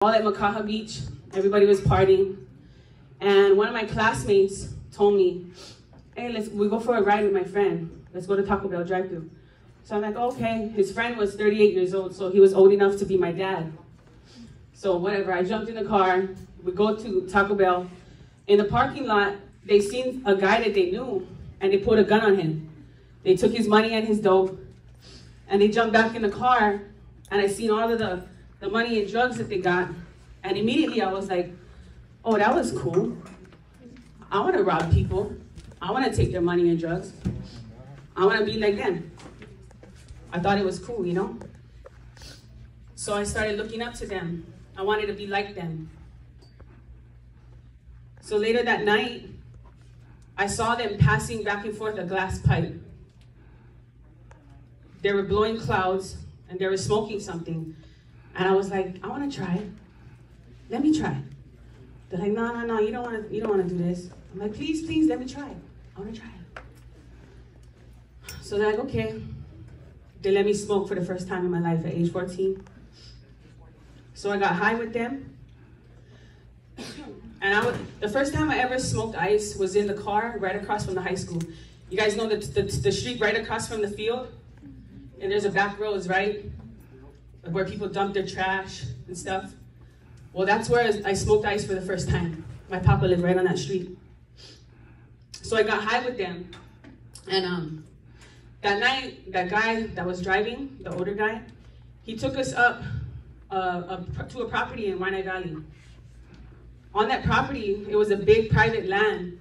All at Makaha Beach, everybody was partying, and one of my classmates told me, hey, we go for a ride with my friend. Let's go to Taco Bell drive-thru. So I'm like, okay. His friend was 38 years old, so he was old enough to be my dad. So whatever, I jumped in the car, we go to Taco Bell. In the parking lot, they seen a guy that they knew, and they put a gun on him. They took his money and his dope, and they jumped back in the car, and I seen all of the money and drugs that they got, and immediately I was like, oh, that was cool. I want to rob people. I want to take their money and drugs. I want to be like them. I thought it was cool, you know? So I started looking up to them. I wanted to be like them. So later that night, I saw them passing back and forth a glass pipe. They were blowing clouds, and they were smoking something. And I was like, I want to try. Let me try. They're like, no, you don't want to do this. I'm like, please, let me try. I want to try. So they're like, okay. They let me smoke for the first time in my life at age 14. So I got high with them. And the first time I ever smoked ice was in the car right across from the high school. You guys know the street right across from the field? And there's a back roads, right? Where people dump their trash and stuff. Well, that's where I smoked ice for the first time. My papa lived right on that street. So I got high with them. And that night, that guy that was driving, the older guy, he took us up to a property in Waianae Valley. On that property, it was a big private land.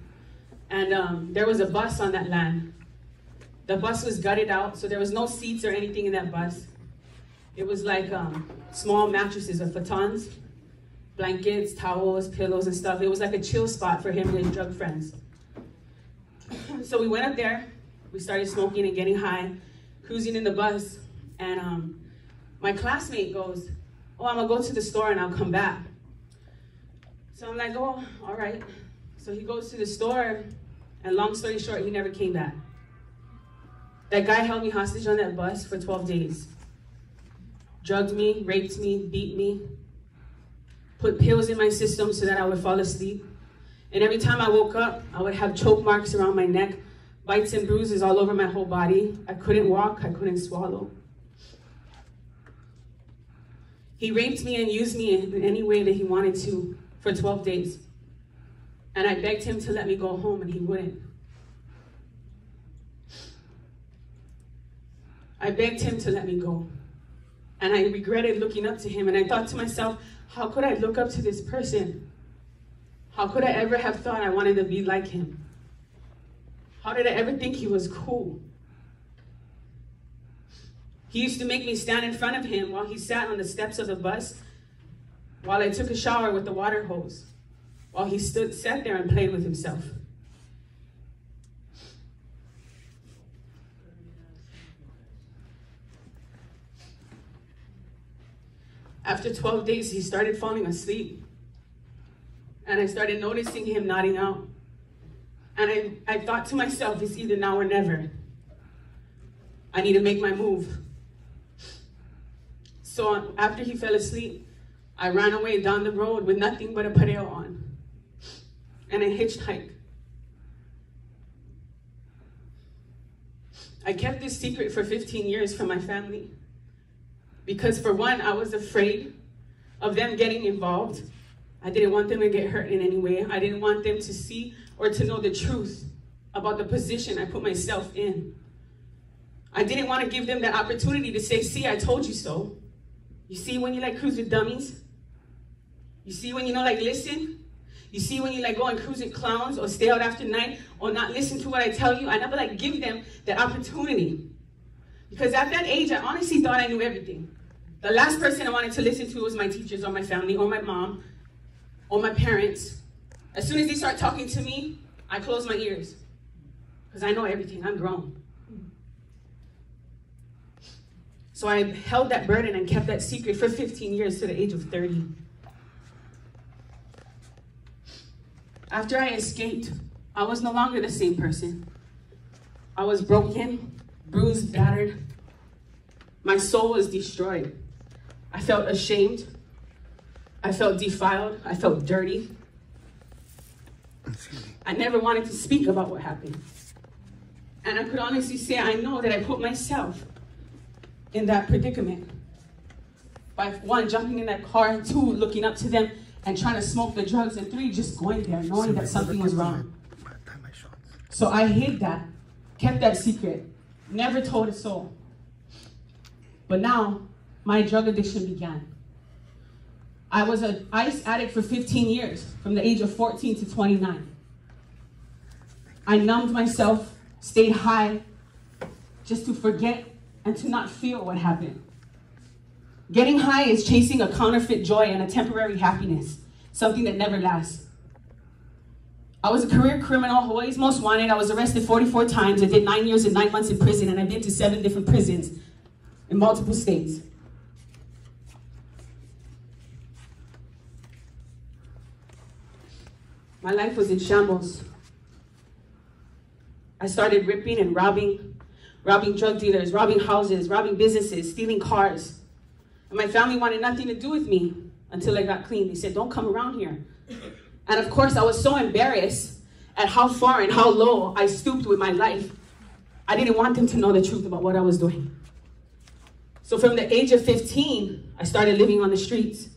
And there was a bus on that land. The bus was gutted out, so there was no seats or anything in that bus. It was like small mattresses or futons, blankets, towels, pillows, and stuff. It was like a chill spot for him and his drug friends. So we went up there. We started smoking and getting high, cruising in the bus. And my classmate goes, oh, I'm going to go to the store and I'll come back. So I'm like, oh, all right. So he goes to the store, and long story short, he never came back. That guy held me hostage on that bus for 12 days. Drugged me, raped me, beat me, put pills in my system so that I would fall asleep. And every time I woke up, I would have choke marks around my neck, bites and bruises all over my whole body. I couldn't walk, I couldn't swallow. He raped me and used me in any way that he wanted to for 12 days. And I begged him to let me go home, and he wouldn't. I begged him to let me go. And I regretted looking up to him, and I thought to myself, how could I look up to this person? How could I ever have thought I wanted to be like him? How did I ever think he was cool? He used to make me stand in front of him while he sat on the steps of the bus, while I took a shower with the water hose, while he sat there and played with himself. After 12 days, he started falling asleep. And I started noticing him nodding out. And I thought to myself, it's either now or never. I need to make my move. So after he fell asleep, I ran away down the road with nothing but a pareo on. And I hitchhiked. I kept this secret for 15 years from my family. Because for one, I was afraid of them getting involved. I didn't want them to get hurt in any way. I didn't want them to see or to know the truth about the position I put myself in. I didn't want to give them the opportunity to say, see, I told you so. You see when you like cruise with dummies? You see when you know like listen? You see when you like go and cruise with clowns or stay out after night or not listen to what I tell you? I never like give them the opportunity. Because at that age, I honestly thought I knew everything. The last person I wanted to listen to was my teachers or my family or my mom or my parents. As soon as they start talking to me, I close my ears. Because I know everything, I'm grown. So I held that burden and kept that secret for 15 years to the age of 30. After I escaped, I was no longer the same person. I was broken, bruised, battered. My soul was destroyed. I felt ashamed. I felt defiled. I felt dirty. I never wanted to speak about what happened. And I could honestly say I know that I put myself in that predicament. By 1, jumping in that car, 2, looking up to them and trying to smoke the drugs, and 3, just going there knowing that something was wrong. So I hid that, kept that secret, never told a soul. But now, my drug addiction began. I was an ice addict for 15 years, from the age of 14 to 29. I numbed myself, stayed high, just to forget and to not feel what happened. Getting high is chasing a counterfeit joy and a temporary happiness, something that never lasts. I was a career criminal, Hawaii's most wanted. I was arrested 44 times. I did 9 years and 9 months in prison, and I've been to 7 different prisons in multiple states. My life was in shambles. I started ripping and robbing drug dealers, robbing houses, robbing businesses, stealing cars. And my family wanted nothing to do with me until I got clean. They said, don't come around here. And of course, I was so embarrassed at how far and how low I stooped with my life. I didn't want them to know the truth about what I was doing. So from the age of 15, I started living on the streets.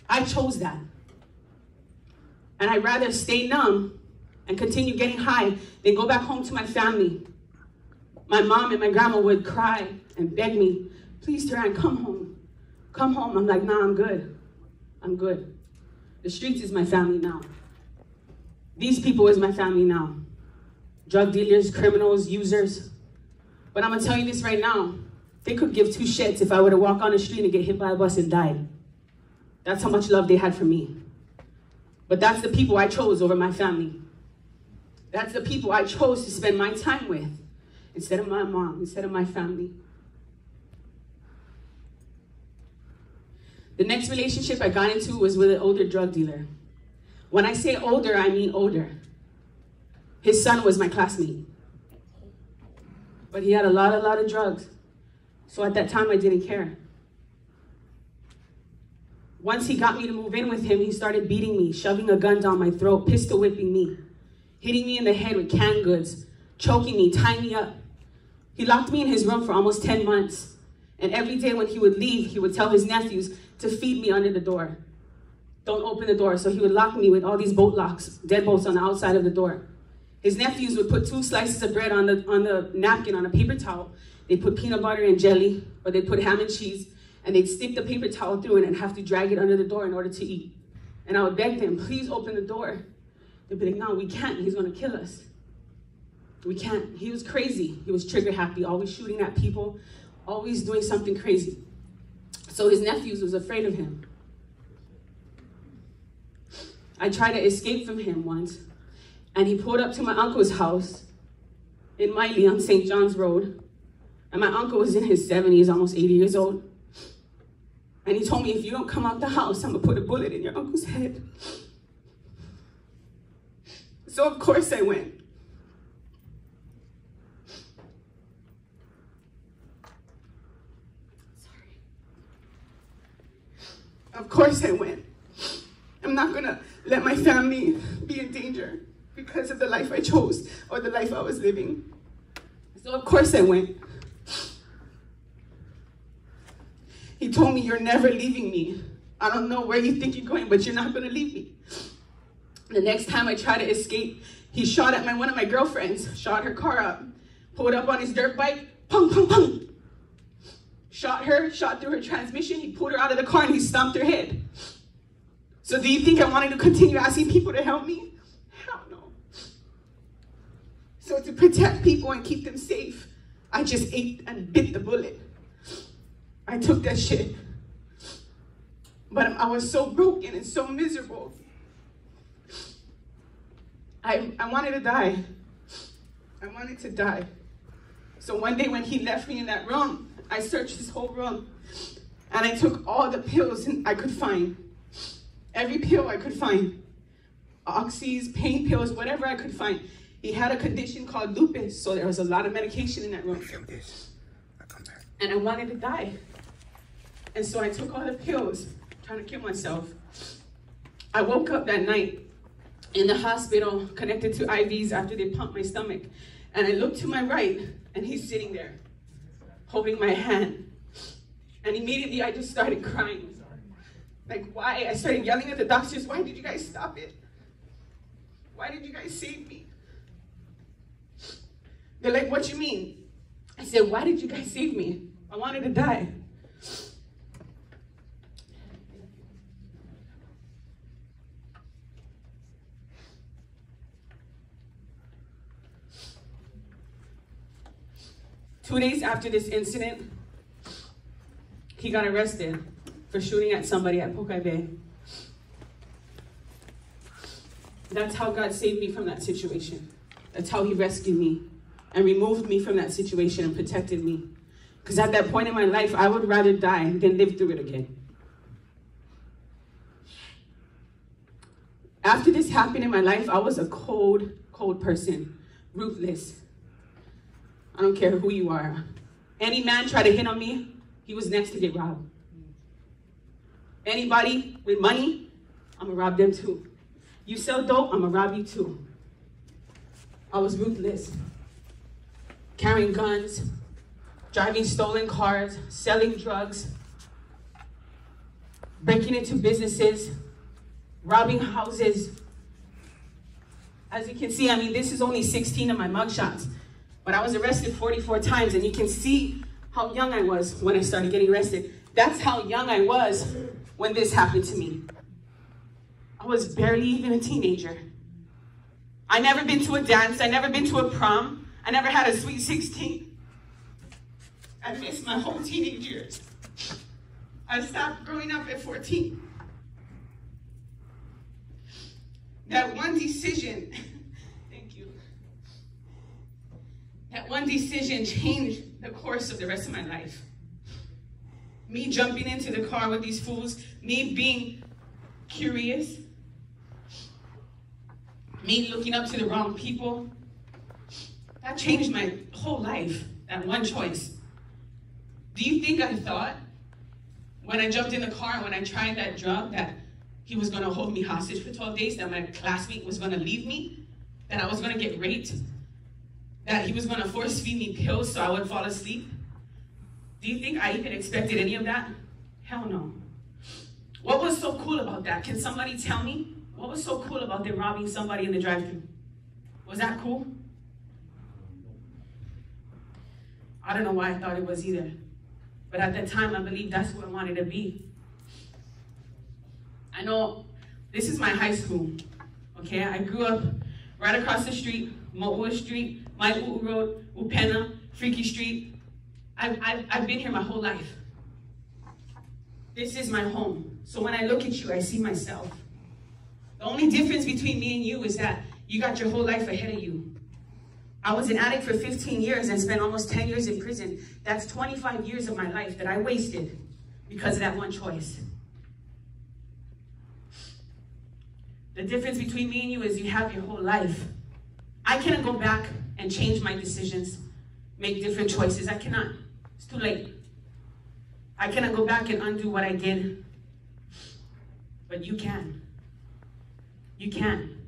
I chose that. And I'd rather stay numb and continue getting high than go back home to my family. My mom and my grandma would cry and beg me, please, Terann, come home. Come home. I'm like, nah, I'm good. I'm good. The streets is my family now. These people is my family now. Drug dealers, criminals, users. But I'm going to tell you this right now. They could give 2 shits if I were to walk on the street and get hit by a bus and die. That's how much love they had for me. But that's the people I chose over my family. That's the people I chose to spend my time with instead of my mom, instead of my family. The next relationship I got into was with an older drug dealer. When I say older, I mean older. His son was my classmate. But he had a lot of drugs. So at that time, I didn't care. Once he got me to move in with him, he started beating me, shoving a gun down my throat, pistol whipping me, hitting me in the head with canned goods, choking me, tying me up. He locked me in his room for almost 10 months. And every day when he would leave, he would tell his nephews to feed me under the door. Don't open the door. So he would lock me with all these boat locks, deadbolts on the outside of the door. His nephews would put 2 slices of bread on the napkin, on a paper towel. They'd put peanut butter and jelly, or they'd put ham and cheese, and they'd stick the paper towel through it and have to drag it under the door in order to eat. And I would beg them, please open the door. They'd be like, no, we can't. He's going to kill us. We can't. He was crazy. He was trigger happy, always shooting at people, always doing something crazy. So his nephews was afraid of him. I tried to escape from him once, and he pulled up to my uncle's house in Miley on St. John's Road. And my uncle was in his 70s, almost 80 years old. And he told me, if you don't come out the house, I'm going to put a bullet in your uncle's head. So of course I went. Sorry. Of course I went. I'm not going to let my family be in danger because of the life I chose or the life I was living. So of course I went. He told me, you're never leaving me. I don't know where you think you're going, but you're not going to leave me. The next time I tried to escape, he shot at one of my girlfriends, shot her car up, pulled up on his dirt bike, pung, pung, pung. Shot her, shot through her transmission. He pulled her out of the car and he stomped her head. So do you think I wanted to continue asking people to help me? Hell no. So to protect people and keep them safe, I just ate and bit the bullet. I took that shit. But I was so broken and so miserable. I wanted to die. I wanted to die. So one day when he left me in that room, I searched his whole room. And I took all the pills I could find. Every pill I could find. Oxys, pain pills, whatever I could find. He had a condition called lupus, so there was a lot of medication in that room. And I wanted to die. And so I took all the pills, trying to kill myself. I woke up that night in the hospital, connected to IVs after they pumped my stomach. And I looked to my right, and he's sitting there, holding my hand. And immediately I just started crying. Like, why? I started yelling at the doctors, why did you guys stop it? Why did you guys save me? They're like, what you mean? I said, why did you guys save me? I wanted to die. Two days after this incident, he got arrested for shooting at somebody at Pokai Bay. That's how God saved me from that situation. That's how he rescued me and removed me from that situation and protected me. Because at that point in my life, I would rather die than live through it again. After this happened in my life, I was a cold, cold person, ruthless. I don't care who you are. Any man try to hit on me, he was next to get robbed. Anybody with money, I'm gonna rob them too. You sell dope, I'm gonna rob you too. I was ruthless. Carrying guns, driving stolen cars, selling drugs, breaking into businesses, robbing houses. As you can see, I mean, this is only 16 of my mugshots, but I was arrested 44 times, and you can see how young I was when I started getting arrested. That's how young I was when this happened to me. I was barely even a teenager. I never been to a dance. I never been to a prom. I never had a sweet 16. I missed my whole teenage years. I stopped growing up at 14. That one decision, thank you. That one decision changed the course of the rest of my life. Me jumping into the car with these fools, me being curious, me looking up to the wrong people, that changed my whole life, that one choice. Do you think I thought when I jumped in the car, when I tried that drug, that he was gonna hold me hostage for 12 days, that my classmate was gonna leave me, that I was gonna get raped, that he was gonna force feed me pills so I would fall asleep? Do you think I even expected any of that? Hell no. What was so cool about that? Can somebody tell me? What was so cool about them robbing somebody in the drive-thru? Was that cool? I don't know why I thought it was either. But at that time, I believed that's who I wanted to be. I know this is my high school, okay? I grew up right across the street, Mo'ua Street, Mai'u'u Road, Upena, Freaky Street. I've been here my whole life. This is my home. So when I look at you, I see myself. The only difference between me and you is that you got your whole life ahead of you. I was an addict for 15 years and spent almost 10 years in prison. That's 25 years of my life that I wasted because of that one choice. The difference between me and you is you have your whole life. I cannot go back and change my decisions, make different choices. I cannot. It's too late. I cannot go back and undo what I did. But you can. You can.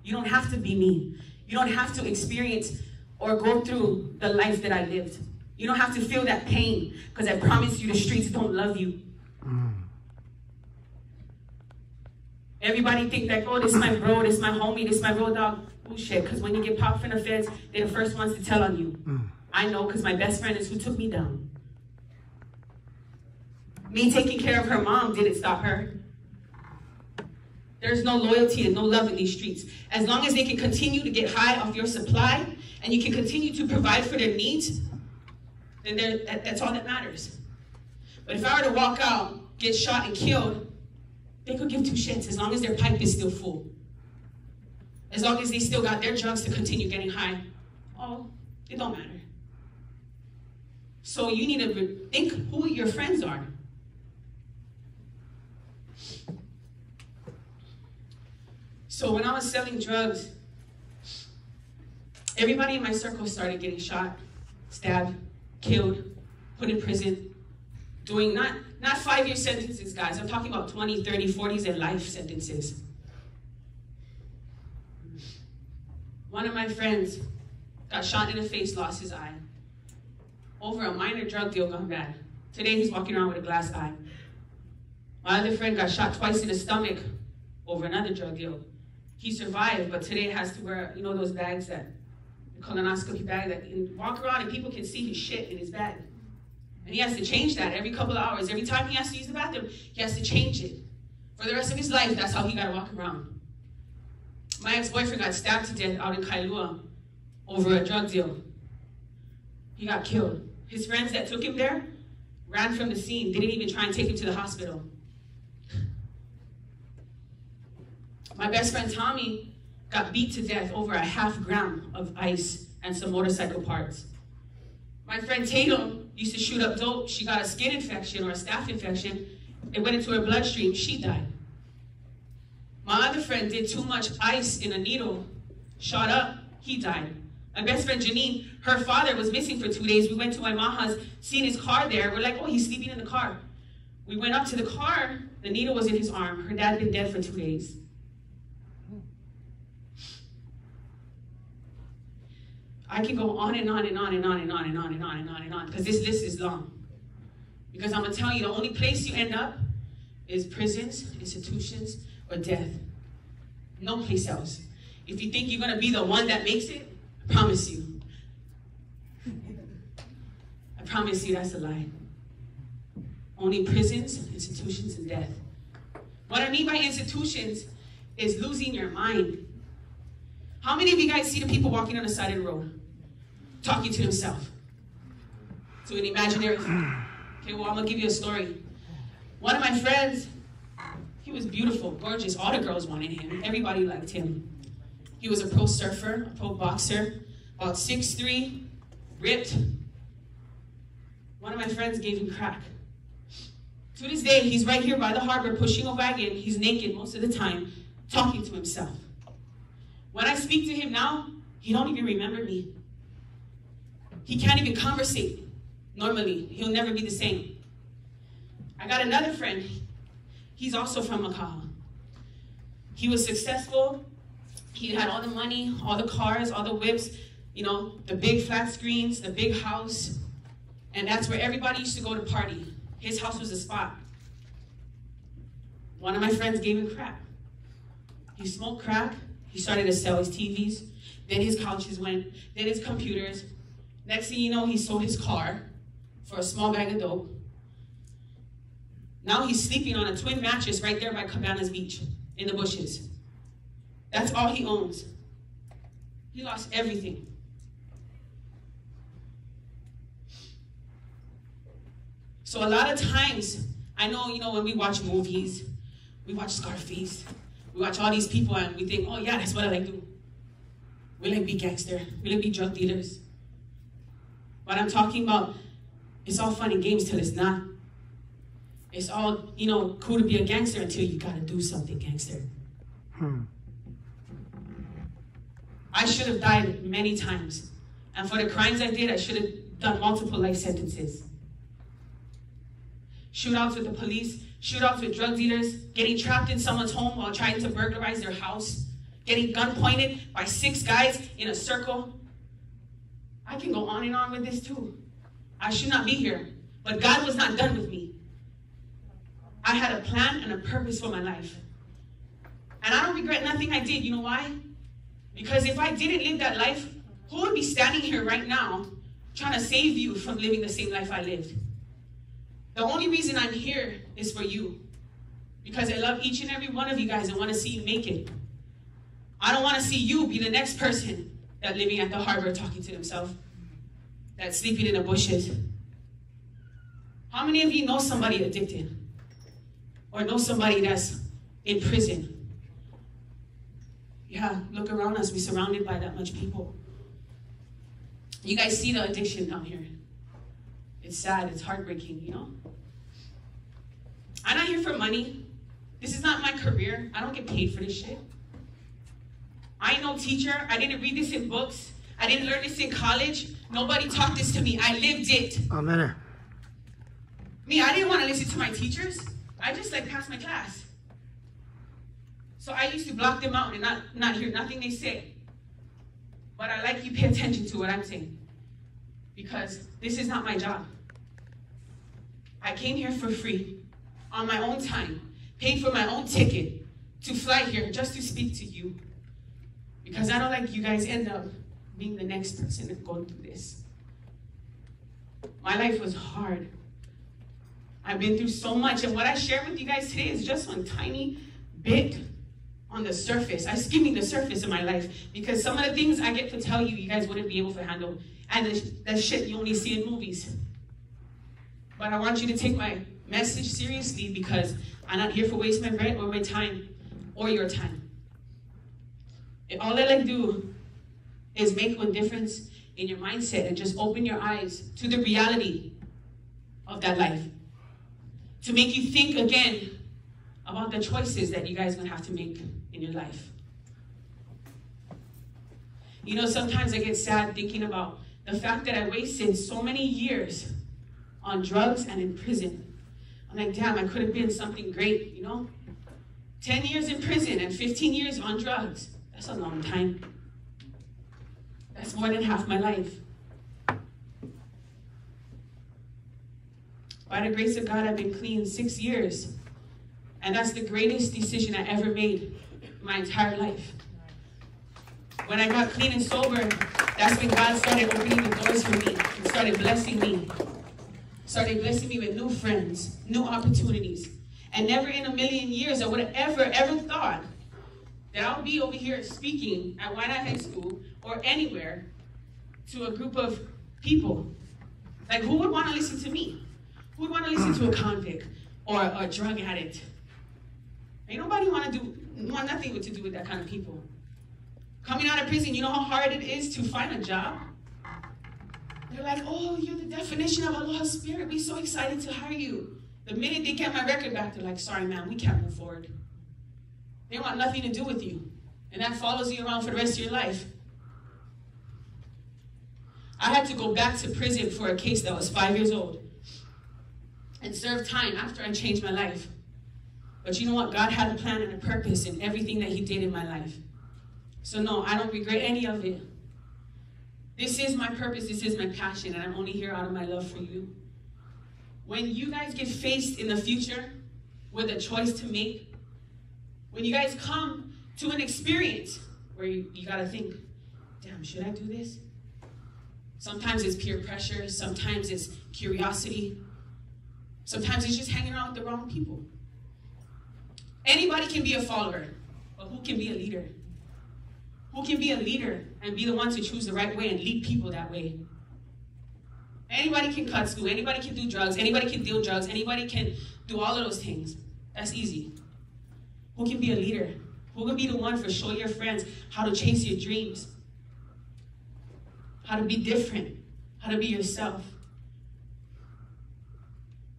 You don't have to be me. You don't have to experience or go through the life that I lived. You don't have to feel that pain, because I promise you the streets don't love you. Everybody think like, oh, this is my bro, this is my homie, this is my road dog. Bullshit, because when you get popped from the feds, they're the first ones to tell on you. I know, because my best friend is who took me down. Me taking care of her mom didn't stop her. There's no loyalty and no love in these streets. As long as they can continue to get high off your supply and you can continue to provide for their needs, then that's all that matters. But if I were to walk out, get shot and killed, they could give two shits as long as their pipe is still full. As long as they still got their drugs to continue getting high. Oh, it don't matter. So you need to think who your friends are. So when I was selling drugs, everybody in my circle started getting shot, stabbed, killed, put in prison, doing not Not 5-year sentences, guys. I'm talking about 20, 30, 40s, and life sentences. One of my friends got shot in the face, lost his eye. Over a minor drug deal gone bad. Today he's walking around with a glass eye. My other friend got shot twice in the stomach over another drug deal. He survived, but today has to wear, you know, those bags that, the colonoscopy bag that can walk around and people can see his shit in his bag. And he has to change that every couple of hours. Every time he has to use the bathroom, he has to change it. For the rest of his life, that's how he got to walk around. My ex-boyfriend got stabbed to death out in Kailua over a drug deal. He got killed. His friends that took him there ran from the scene, didn't even try and take him to the hospital. My best friend Tommy got beat to death over a ½ gram of ice and some motorcycle parts. My friend Tatum used to shoot up dope. She got a skin infection or a staph infection. It went into her bloodstream. She died. My other friend did too much ice in a needle, shot up. He died. My best friend Janine, her father was missing for 2 days. We went to my maha's, seen his car there. We're like, oh, he's sleeping in the car. We went up to the car. The needle was in his arm. Her dad had been dead for 2 days. I can go on and on and on and on and on and on and on and on and on because this list is long. Because I'm going to tell you, the only place you end up is prisons, institutions, or death. No place else. If you think you're going to be the one that makes it, I promise you. I promise you that's a lie. Only prisons, institutions, and death. What I mean by institutions is losing your mind. How many of you guys see the people walking on the side of the road? Talking to themselves. To an imaginary friend. Okay, well, I'm going to give you a story. One of my friends, he was beautiful, gorgeous. All the girls wanted him. Everybody liked him. He was a pro surfer, a pro boxer, about 6'3", ripped. One of my friends gave him crack. To this day, he's right here by the harbor pushing a wagon. He's naked most of the time, talking to himself. When I speak to him now, he don't even remember me. He can't even conversate normally. He'll never be the same. I got another friend. He's also from Makaha. He was successful. He had all the money, all the cars, all the whips, you know, the big flat screens, the big house. And that's where everybody used to go to party. His house was a spot. One of my friends gave him crack. He smoked crack. He started to sell his TVs. Then his couches went. Then his computers. Next thing you know, he sold his car for a small bag of dope. Now he's sleeping on a twin mattress right there by Cabanas Beach in the bushes. That's all he owns. He lost everything. So a lot of times, I know, you know, when we watch movies, we watch Scarface, we watch all these people and we think, oh yeah, that's what I like to do. We like be gangster, we like be drug dealers. What I'm talking about, it's all fun and games till it's not. It's all, you know, cool to be a gangster until you gotta do something gangster. I should have died many times. And for the crimes I did, I should have done multiple life sentences. Shootouts with the police, shootouts with drug dealers, getting trapped in someone's home while trying to burglarize their house, getting gun pointed by 6 guys in a circle. I can go on and on with this too. I should not be here, but God was not done with me. I had a plan and a purpose for my life. And I don't regret nothing I did. You know why? Because if I didn't live that life, who would be standing here right now trying to save you from living the same life I lived? The only reason I'm here is for you. Because I love each and every one of you guys and want to see you make it. I don't want to see you be the next person that's living at the harbor talking to themselves, that's sleeping in the bushes. How many of you know somebody addicted? Or know somebody that's in prison? Yeah, look around us. We're surrounded by that much people. You guys see the addiction down here. It's sad. It's heartbreaking, you know? I'm not here for money. This is not my career. I don't get paid for this shit. I ain't no teacher. I didn't read this in books. I didn't learn this in college. Nobody taught this to me. I lived it. Amen. Me, I didn't want to listen to my teachers. I just like passed my class. So I used to block them out and not hear nothing they say. But I like you pay attention to what I'm saying. Because this is not my job. I came here for free, on my own time, paid for my own ticket to fly here just to speak to you. Because I don't like you guys end up being the next person that's going through this. My life was hard. I've been through so much, and what I share with you guys today is just one tiny bit on the surface. I'm skimming the surface of my life because some of the things I get to tell you, you guys wouldn't be able to handle. And that shit you only see in movies. But I want you to take my message seriously because I'm not here for waste my breath or my time or your time. And all I like to do is make one difference in your mindset and just open your eyes to the reality of that life. To make you think again about the choices that you guys are going to have to make in your life. You know, sometimes I get sad thinking about the fact that I wasted so many years on drugs and in prison. I'm like, damn, I could have been something great, you know? 10 years in prison and 15 years on drugs. That's a long time. That's more than half my life. By the grace of God, I've been clean 6 years. And that's the greatest decision I ever made in my entire life. When I got clean and sober, that's when God started opening the doors for me. He started blessing me. Started blessing me with new friends, new opportunities. And never in a million years I would have ever thought that I would be over here speaking at Waianae High School or anywhere to a group of people. Like, who would want to listen to me? Who would want to listen to a convict or a drug addict? Ain't nobody want nothing to do with that kind of people. Coming out of prison, you know how hard it is to find a job? They're like, oh, you're the definition of Aloha Spirit. We're so excited to hire you. The minute they get my record back, they're like, sorry, man, we can't move forward. They want nothing to do with you. And that follows you around for the rest of your life. I had to go back to prison for a case that was 5 years old and serve time after I changed my life. But you know what? God had a plan and a purpose in everything that he did in my life. So no, I don't regret any of it. This is my purpose, this is my passion, and I'm only here out of my love for you. When you guys get faced in the future with a choice to make, when you guys come to an experience where you gotta think, damn, should I do this? Sometimes it's peer pressure, sometimes it's curiosity, sometimes it's just hanging around with the wrong people. Anybody can be a follower, but who can be a leader? Who can be a leader and be the one to choose the right way and lead people that way? Anybody can cut school, anybody can do drugs, anybody can deal drugs, anybody can do all of those things. That's easy. Who can be a leader? Who can be the one for show your friends how to chase your dreams? How to be different, how to be yourself.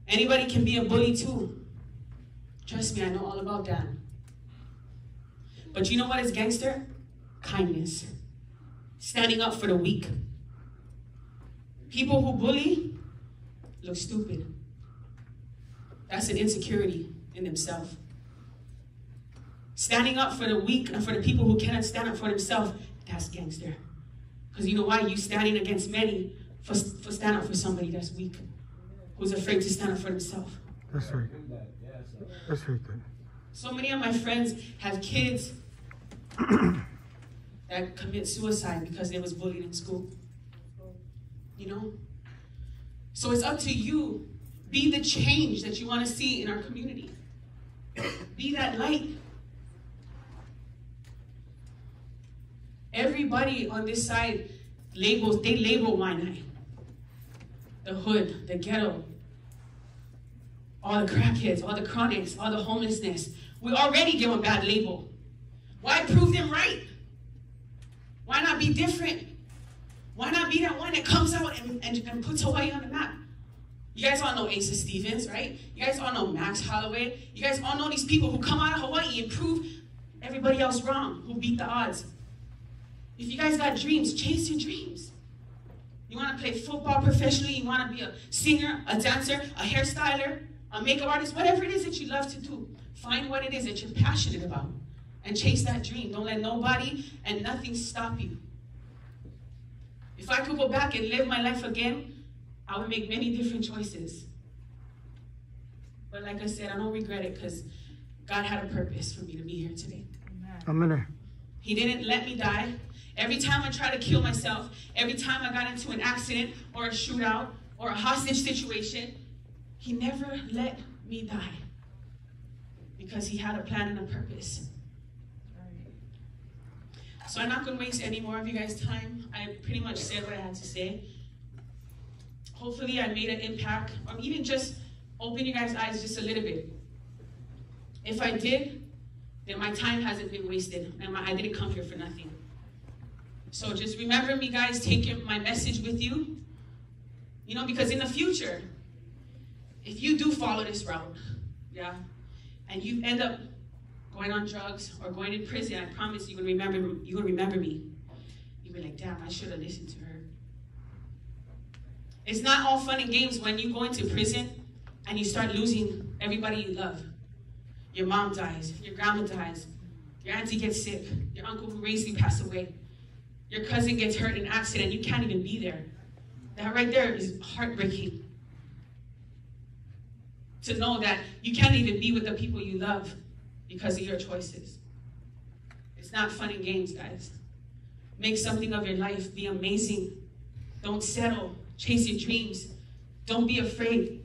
Anybody can be a bully too. Trust me, I know all about that. But you know what is gangster? Kindness. Standing up for the weak. People who bully look stupid. That's an insecurity in themselves. Standing up for the weak and for the people who cannot stand up for themselves, that's gangster. Because you know why? You standing against many for stand up for somebody that's weak, who's afraid to stand up for themselves. That's right. That's right then. So many of my friends have kids that commit suicide because they was bullied in school. You know? So it's up to you. Be the change that you want to see in our community. Be that light. Everybody on this side they label Waianae. The hood, the ghetto, all the crackheads, all the chronics, all the homelessness. We already give them a bad label. Why prove them right? Why not be different? Why not be that one that comes out and puts Hawaii on the map? You guys all know Asa Stevens, right? You guys all know Max Holloway. You guys all know these people who come out of Hawaii and prove everybody else wrong, who beat the odds. If you guys got dreams, chase your dreams. You want to play football professionally? You want to be a singer, a dancer, a hairstyler, a makeup artist, whatever it is that you love to do. Find what it is that you're passionate about and chase that dream. Don't let nobody and nothing stop you. If I could go back and live my life again, I would make many different choices. But like I said, I don't regret it because God had a purpose for me to be here today. Amen. He didn't let me die. Every time I tried to kill myself, every time I got into an accident or a shootout or a hostage situation, he never let me die because he had a plan and a purpose. So I'm not going to waste any more of you guys' time. I pretty much said what I had to say. Hopefully I made an impact, or even just open you guys' eyes just a little bit. If I did, then my time hasn't been wasted, and I didn't come here for nothing. So just remember me, guys. Take my message with you. You know, because in the future, if you do follow this route, yeah, and you end up going on drugs or going in prison, I promise you're gonna remember me. You'll be like, damn, I should have listened to her. It's not all fun and games when you go into prison and you start losing everybody you love. Your mom dies, your grandma dies, your auntie gets sick, your uncle who raised you passed away, your cousin gets hurt in an accident, you can't even be there. That right there is heartbreaking. To know that you can't even be with the people you love because of your choices. It's not fun and games, guys. Make something of your life. Be amazing. Don't settle. Chase your dreams. Don't be afraid.